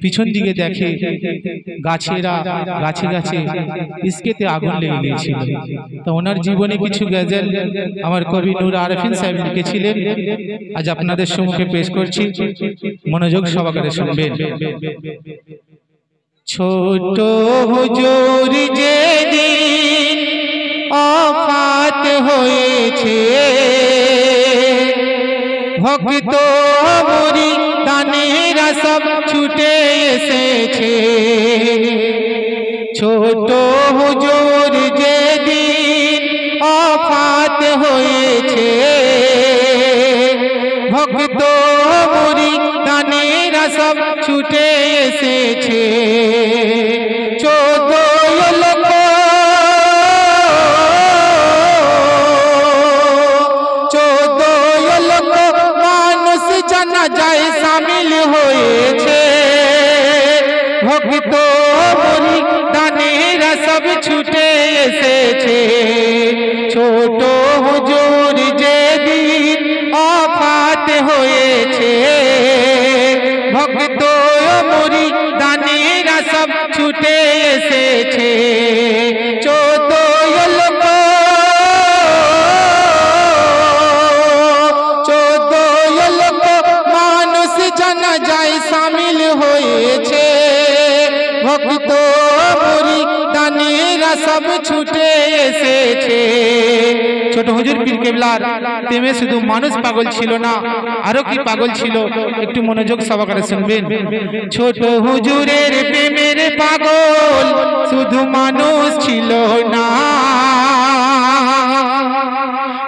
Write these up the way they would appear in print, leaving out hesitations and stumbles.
পিছন দিকে দেখে গাছেরা গাছে গাছে ইস্কেতে আগুন লেগে গিয়েছিল। তো ওনার জীবনে কিছু গজল আমার কবি নূর আরফিন সাহেব লিখেছিলেন, আজ আপনাদের সম্মুখে পেশ করছি, মনোযোগ সহকারে শুনবেন। ছোট হুজুর যেদিন ওফাত হয়েছে, ভক্ত মুরিদানেরা সব ছুটে এসেছে। ছোট হুজুর যেদিন ওফাত হয়েছে, ভক্ত মুরিদানেরা সব ছুটে এসেছে। 14 লক্ষ মানুষ জানাজায় শামিল হয়েছে, ভক্ত মুরিদানেরা সব ছুটে এসেছে। ছোট হুজুর যেদিন ওফাত হয়েছে, ভক্ত মুরিদানেরা সব ছুটে এসেছে। 14 লক্ষ মানুষ জানাজায় শামিল হয়েছে, ভক্ত মুরিদানেরা সব ছুটে এসেছে। ছোট হুজুর পীর কেবলার প্রেমে শুধু মানুষ পাগল ছিল না, আরো কি পাগল ছিল, একটু মনোযোগ সহকারে শুনবেন। ছোট হুজুরের প্রেমের পাগল শুধু মানুষ ছিল না,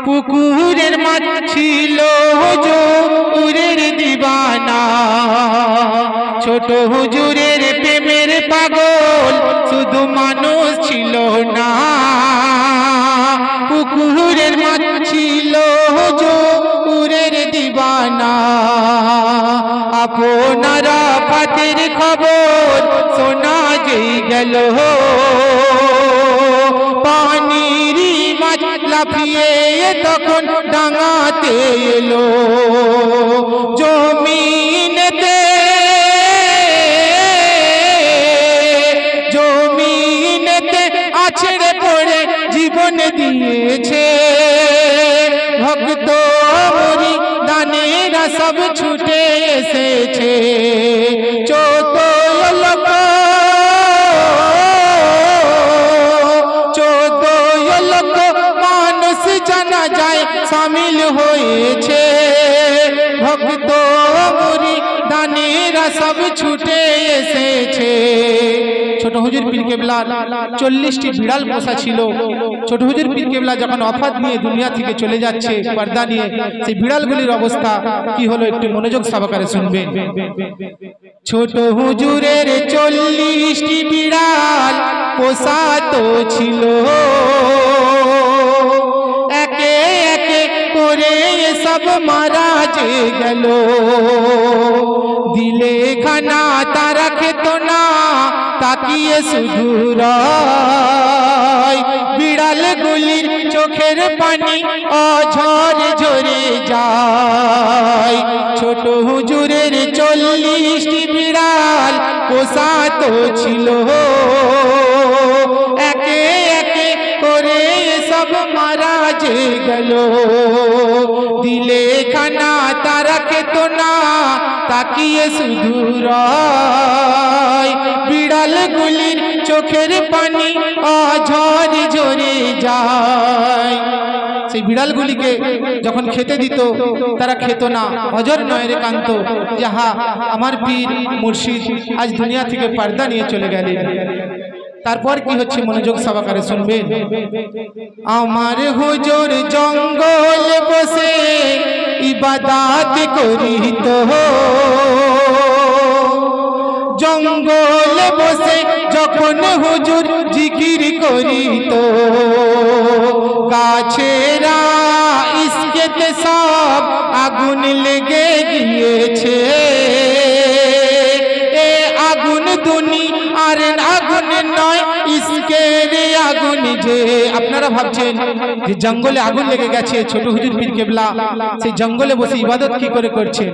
পুকুরের মাছ ছিল হুজুরের দিবানা। ছোট হুজুরের প্রেমের পাগল শুধু মানুষ ছিল না, পুকুরের মাছ ছিল হুজুরের দিবানা। আপনারা ফাতের খবর শোনা যেই গেল, পানির মাছ লাফিয়ে তখন ডাঙাতে এলো। জমিনেতে আছড়ে পড়ে জীবন দিয়েছে, ভক্ত মুরিদানেরা সব ছুটে এসেছে। 14 লক্ষ মানুষ জানাজায় শামিল হয়েছে, ভক্ত মুরিদানেরা সব ছুটে এসেছে। ছোট হুজুর পীর কেবলার 40টি বিড়াল পোষা ছিল। ছোট হুজুর পীর কেবলা যখন ওফাত নিয়ে দুনিয়া থেকে চলে যাচ্ছে পর্দা নিয়ে, সেই বিড়ালগুলির অবস্থা কি হলো একটু মনোযোগ সহকারে শুনবেন। ছোট হুজুরের 40টি বিড়াল পোষা তো ছিল, একে একে করে সব মারা যে গেল। দিলে খানা তারা খেত না, তাকিয়ে শুধু রয়। বিড়ালগুলির চোখের পানি অঝর ঝরে যায়। ছোট হুজুরের 40টি বিড়াল পোষা তো ছিল, একে একে করে সব মারা যে গেল। দিলে খানা তারা খেত না, তাকিয়ে শুধু রয়। বিড়ালগুলির চোখের পানি অঝর ঝরে যায়। সেই বিড়ালগুলিকে যখন খেতে দিত তারা খেত না, অঝর নয়রে কান্ত, যাহা আমার পীর মুর্শিদ আজ দুনিয়া থেকে পর্দা নিয়ে চলে গেলেন। তারপর কি হচ্ছে মনোযোগ সহকারে শুনবেন। আমার হুজুর জঙ্গল বসে ইবাদত করিত, জঙ্গল বসে যখন হুজুর জিকির করিত, গাছেরা ইস্কেতে সব আগুন লেগে গিয়েছে। এ আগুন দুনিয়ার আগুন নয়, ইস্কের আগুন যে। আপনারা ভাবছেন যে জঙ্গলে আগুন লেগে গেছে, ছোট হুজুর পীর কেবলা সেই জঙ্গলে বসে ইবাদত কি করে করছেন।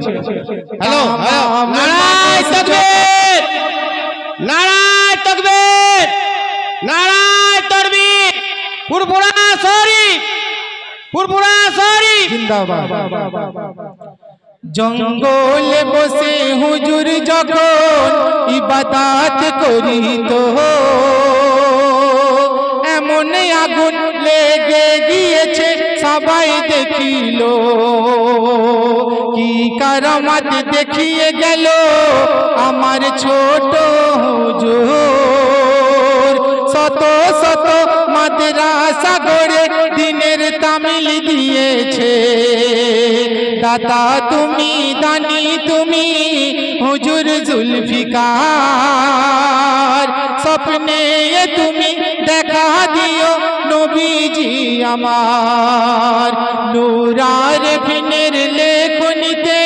হ্যালো, ফুরফুরা শরীফ, ফুরফুরা শরীফ জিন্দাবাদ। জঙ্গলে বসে হুজুর যখন ইবাদত করিত, এমন আগুন লেগে গিয়েছে সবাই দেখিল, কি কারামাত দেখিয়ে গেল আমার ছোট হুজুর। শত শত মাদ্রাসা গড়ে দিনের তামিল দিয়েছে, দাতা তুমি দানি তুমি হুজুর জুলফিকার, স্বপ্নে তুমি দেখা দিও নবীজি আমার। নূরার ভিনের লেখনীতে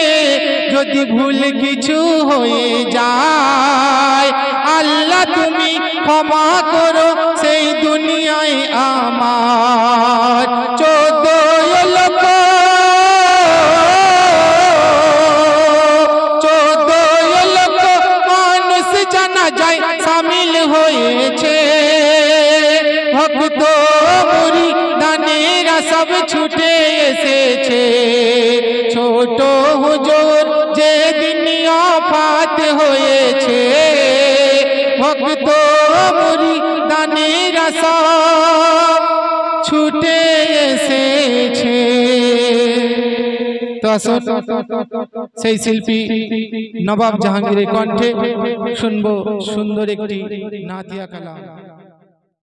যদি ভুল কিছু হয়ে যায়, আল্লাহ তুমি ক্ষমা করো সেই দুনিয়ায় আমার। 14 লক্ষ 14 লক্ষ মানুষ জানা যায় সামিল হয়েছে, ভক্ত মুরিদানেরা সব ছুটে এসেছে। ছোট হুজুর যেদিন ওফাত হয়েছে, ভক্ত মুরিদানেরা সব ছুটে এসেছে। তো আসুন সেই শিল্পী নবাব জাহাঙ্গীরের কণ্ঠে শুনবো সুন্দর একটি নাতিয়া কালাম।